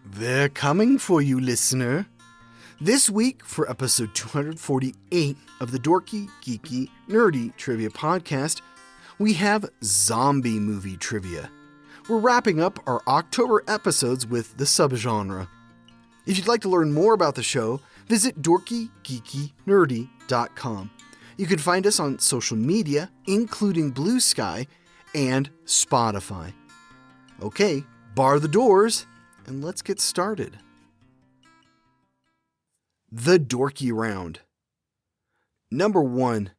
They're coming for you, listener. This week, for episode 248 of the Dorky, Geeky, Nerdy Trivia Podcast, we have zombie movie trivia. We're wrapping up our October episodes with the subgenre. If you'd like to learn more about the show, visit dorkygeekynerdy.com. You can find us on social media, including Blue Sky and Spotify. Okay, bar the doors, and let's get started. The Dorky Round. Number 1.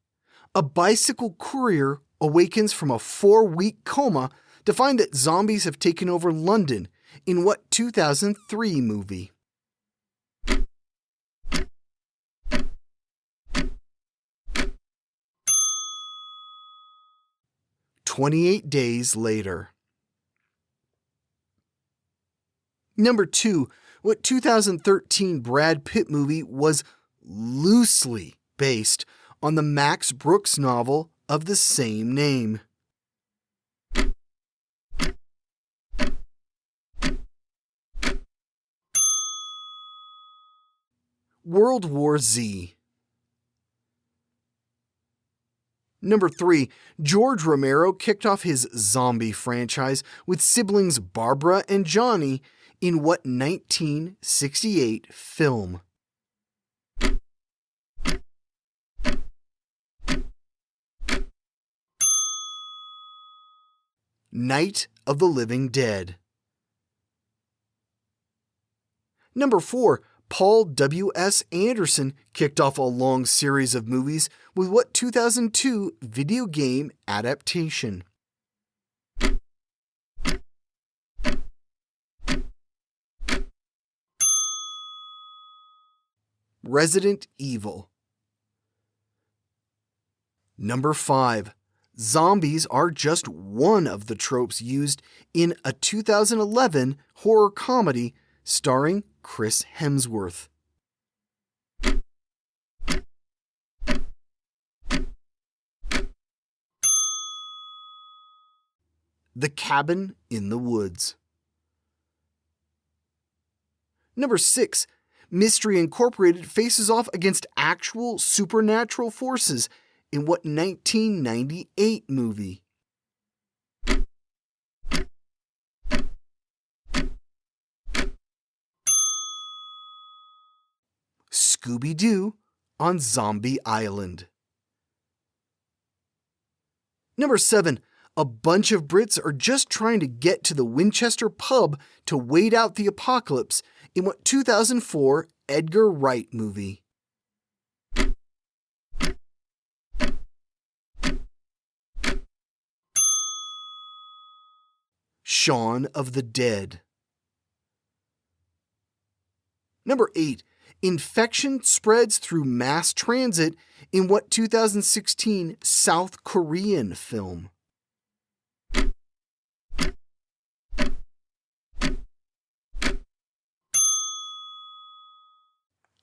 A bicycle courier awakens from a 4-week coma to find that zombies have taken over London in what 2003 movie? "28 Days Later." Number 2. What 2013 Brad Pitt movie was loosely based on the Max Brooks novel of the same name? World War Z. Number 3. George Romero kicked off his zombie franchise with siblings Barbara and Johnny in what 1968 film? Night of the Living Dead. Number 4. Paul W.S. Anderson kicked off a long series of movies with what 2002 video game adaptation? Resident Evil. Number 5. Zombies are just one of the tropes used in a 2011 horror comedy starring Chris Hemsworth. The Cabin in the Woods. Number 6. Mystery Incorporated faces off against actual supernatural forces in what 1998 movie? Scooby-Doo on Zombie Island. Number 7. A bunch of Brits are just trying to get to the Winchester pub to wait out the apocalypse in what 2004 Edgar Wright movie? Shaun of the Dead. Number 8. Infection spreads through mass transit in what 2016 South Korean film?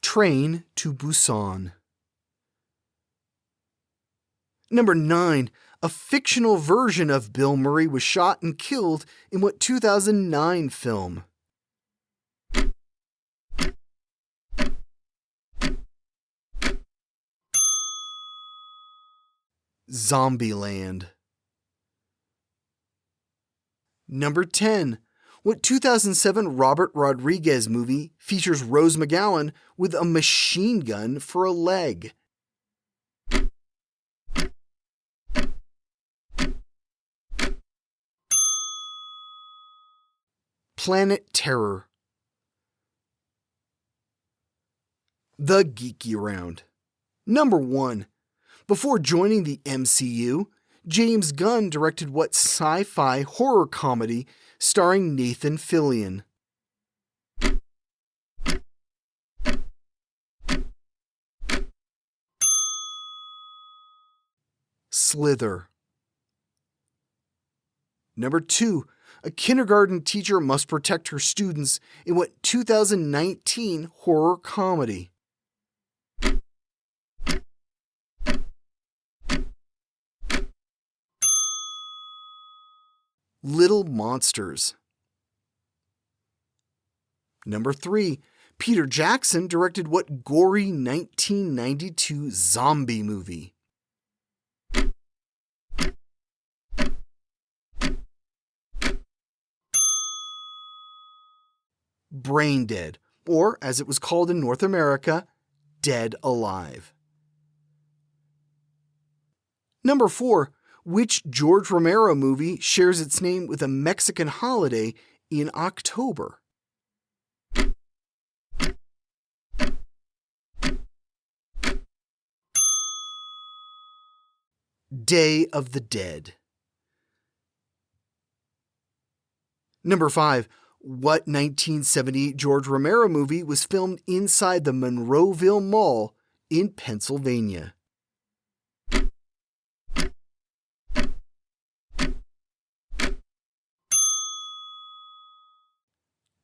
Train to Busan. Number 9. A fictional version of Bill Murray was shot and killed in what 2009 film? Zombieland. Number 10. What 2007 Robert Rodriguez movie features Rose McGowan with a machine gun for a leg? Planet Terror. The Geeky Round. Number 1. Before joining the MCU, James Gunn directed what sci-fi horror comedy starring Nathan Fillion? Slither. Number 2. A kindergarten teacher must protect her students in what 2019 horror comedy? Little Monsters. Number 3. Peter Jackson directed what gory 1992 zombie movie? Brain Dead, or as it was called in North America, Dead Alive. Number 4. Which George Romero movie shares its name with a Mexican holiday in October? Day of the Dead. Number 5. What 1978 George Romero movie was filmed inside the Monroeville Mall in Pennsylvania?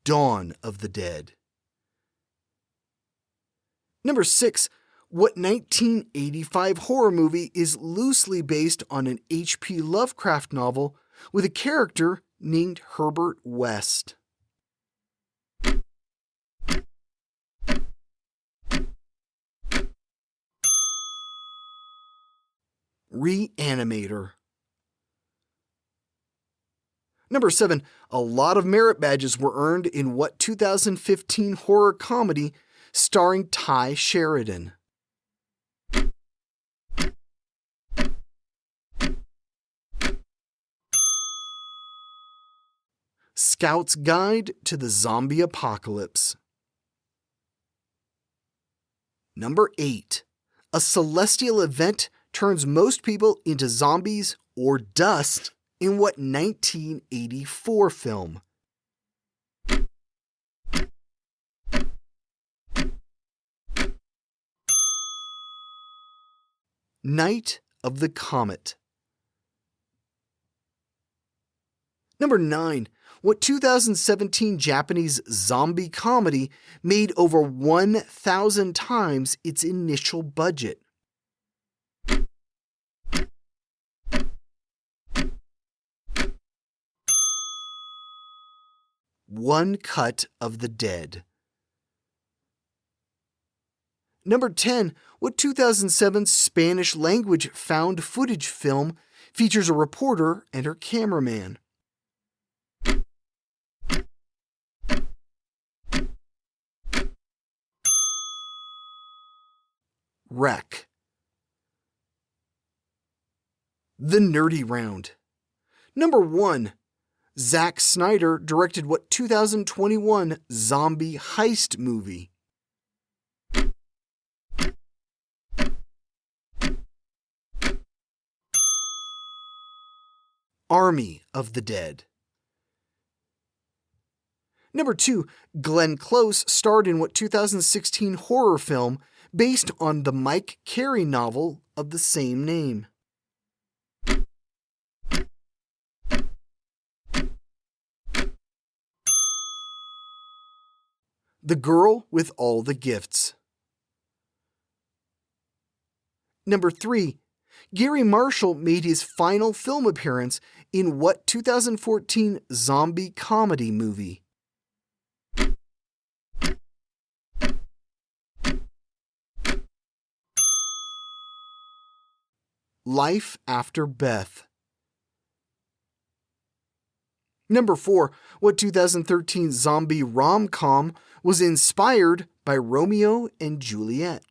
Dawn of the Dead. Number 6. What 1985 horror movie is loosely based on an H.P. Lovecraft novel with a character named Herbert West? Reanimator. Number 7. A lot of merit badges were earned in what 2015 horror comedy starring Ty Sheridan? Scout's Guide to the Zombie Apocalypse. Number 8. A celestial event turns most people into zombies or dust in what 1984 film? Night of the Comet. Number 9. What 2017 Japanese zombie comedy made over 1,000 times its initial budget? One Cut of the Dead. Number 10. What 2007 Spanish language found footage film features a reporter and her cameraman? Wreck. The Nerdy Round. Number 1. Zack Snyder directed what 2021 zombie heist movie? Army of the Dead. Number 2. Glenn Close starred in what 2016 horror film based on the Mike Carey novel of the same name? The Girl with All the Gifts. Number 3. Gary Marshall made his final film appearance in what 2014 zombie comedy movie? Life After Beth. Number 4. What 2013 zombie rom-com was inspired by Romeo and Juliet?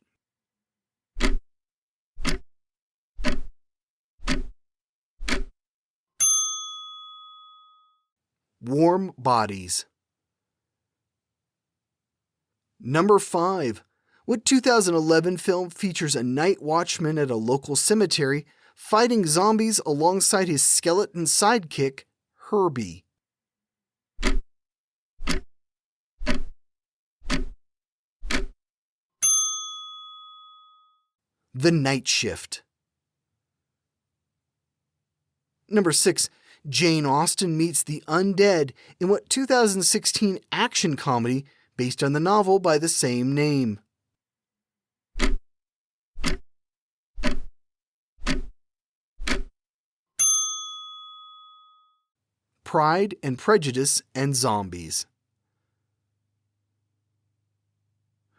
Warm Bodies. Number 5. What 2011 film features a night watchman at a local cemetery fighting zombies alongside his skeleton sidekick, Herbie? The Night Shift. Number 6. Jane Austen meets the undead in what 2016 action comedy based on the novel by the same name? Pride and Prejudice and Zombies.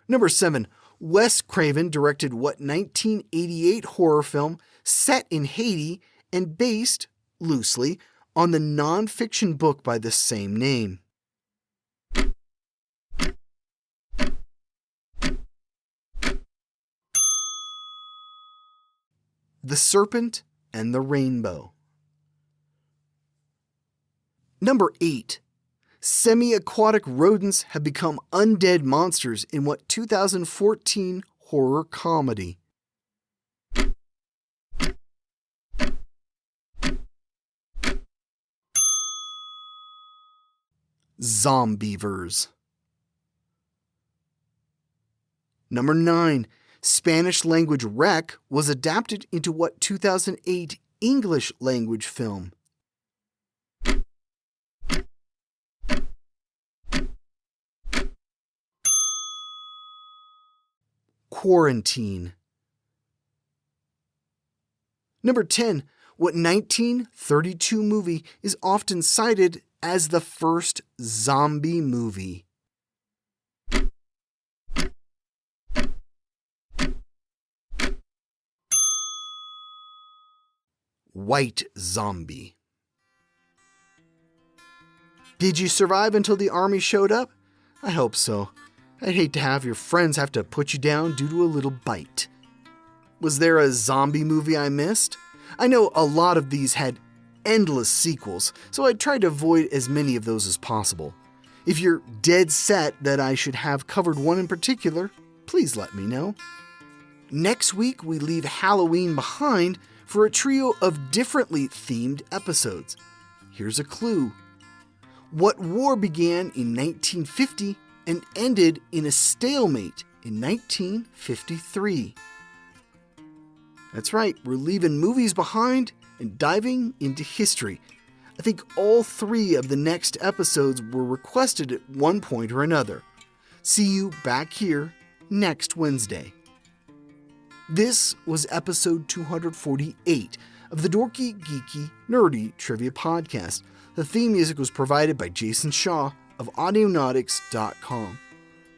Number 7. Wes Craven directed what 1988 horror film set in Haiti and based, loosely, on the non-fiction book by the same name? The Serpent and the Rainbow. Number 8. Semi-aquatic rodents have become undead monsters in what 2014 horror comedy? Zombievers. Number 9. Spanish language Wreck was adapted into what 2008 English language film? Quarantine. Number 10. What 1932 movie is often cited as the first zombie movie? White Zombie. Did you survive until the army showed up? I hope so. I'd hate to have your friends have to put you down due to a little bite. Was there a zombie movie I missed? I know a lot of these had endless sequels, so I tried to avoid as many of those as possible. If you're dead set that I should have covered one in particular, please let me know. Next week, we leave Halloween behind for a trio of differently themed episodes. Here's a clue. What war began in 1950 and ended in a stalemate in 1953? That's right, we're leaving movies behind and diving into history. I think all 3 of the next episodes were requested at one point or another. See you back here next Wednesday. This was episode 248 of the Dorky, Geeky, Nerdy Trivia Podcast. The theme music was provided by Jason Shaw of Audionautics.com.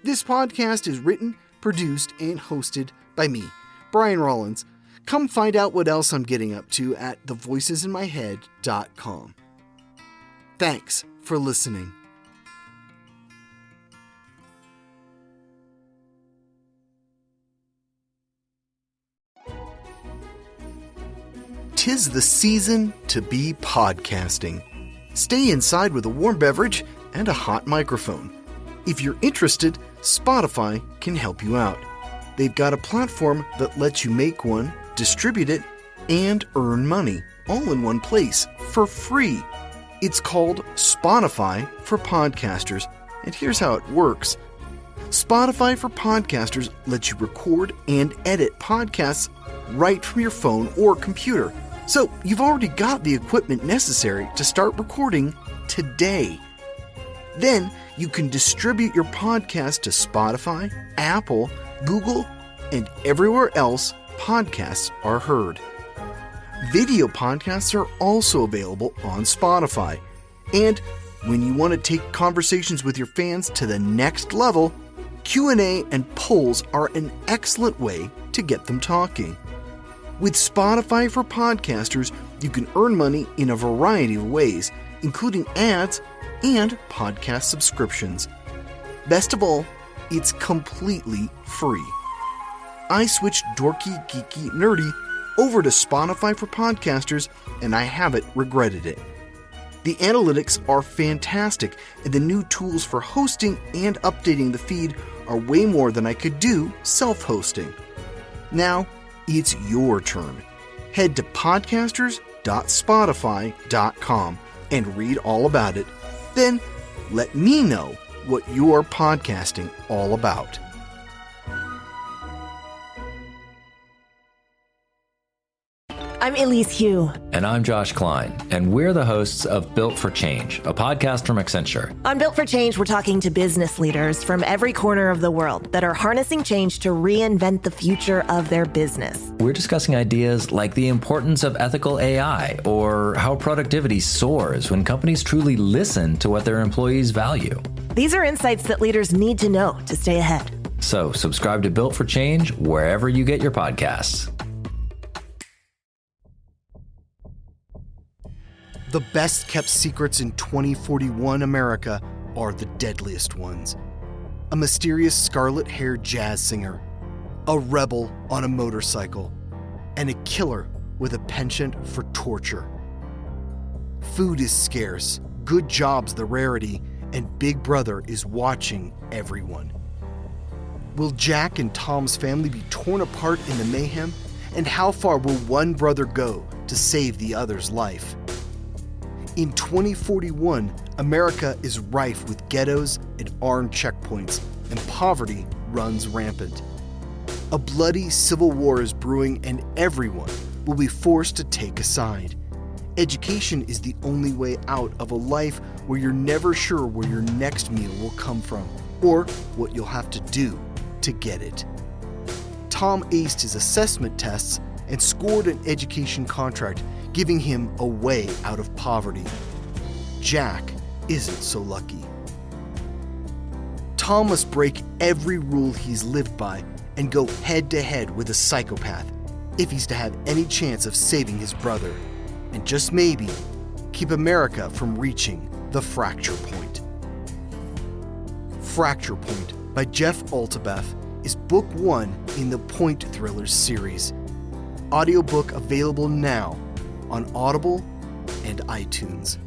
This podcast is written, produced, and hosted by me, Brian Rollins. Come find out what else I'm getting up to at thevoicesinmyhead.com. Thanks for listening. Tis the season to be podcasting. Stay inside with a warm beverage and a hot microphone. If you're interested, Spotify can help you out. They've got a platform that lets you make one, distribute it, and earn money all in one place for free. It's called Spotify for Podcasters, and here's how it works. Spotify for Podcasters lets you record and edit podcasts right from your phone or computer. So you've already got the equipment necessary to start recording today. Then you can distribute your podcast to Spotify, Apple, Google, and everywhere else podcasts are heard. Video podcasts are also available on Spotify. And when you want to take conversations with your fans to the next level, Q&A and polls are an excellent way to get them talking. With Spotify for Podcasters, you can earn money in a variety of ways, including ads and podcast subscriptions. Best of all, it's completely free. I switched Dorky, Geeky, Nerdy over to Spotify for Podcasters, and I haven't regretted it. The analytics are fantastic, and the new tools for hosting and updating the feed are way more than I could do self-hosting. Now, it's your turn. Head to podcasters.spotify.com and read all about it. Then let me know what you're podcasting all about. I'm Elise Hugh. And I'm Josh Klein, and we're the hosts of Built for Change, a podcast from Accenture. On Built for Change, we're talking to business leaders from every corner of the world that are harnessing change to reinvent the future of their business. We're discussing ideas like the importance of ethical AI or how productivity soars when companies truly listen to what their employees value. These are insights that leaders need to know to stay ahead. So subscribe to Built for Change wherever you get your podcasts. The best kept secrets in 2041 America are the deadliest ones. A mysterious scarlet-haired jazz singer, a rebel on a motorcycle, and a killer with a penchant for torture. Food is scarce, good jobs the rarity, and Big Brother is watching everyone. Will Jack and Tom's family be torn apart in the mayhem? And how far will one brother go to save the other's life? In 2041, America is rife with ghettos and armed checkpoints, and poverty runs rampant. A bloody civil war is brewing, and everyone will be forced to take a side. Education is the only way out of a life where you're never sure where your next meal will come from, or what you'll have to do to get it. Tom aced his assessment tests and scored an education contract, giving him a way out of poverty. Jack isn't so lucky. Tom must break every rule he's lived by and go head-to-head with a psychopath if he's to have any chance of saving his brother, and just maybe keep America from reaching the fracture point. Fracture Point by Jeff Altabef is book 1 in the Point Thrillers series. Audiobook available now on Audible and iTunes.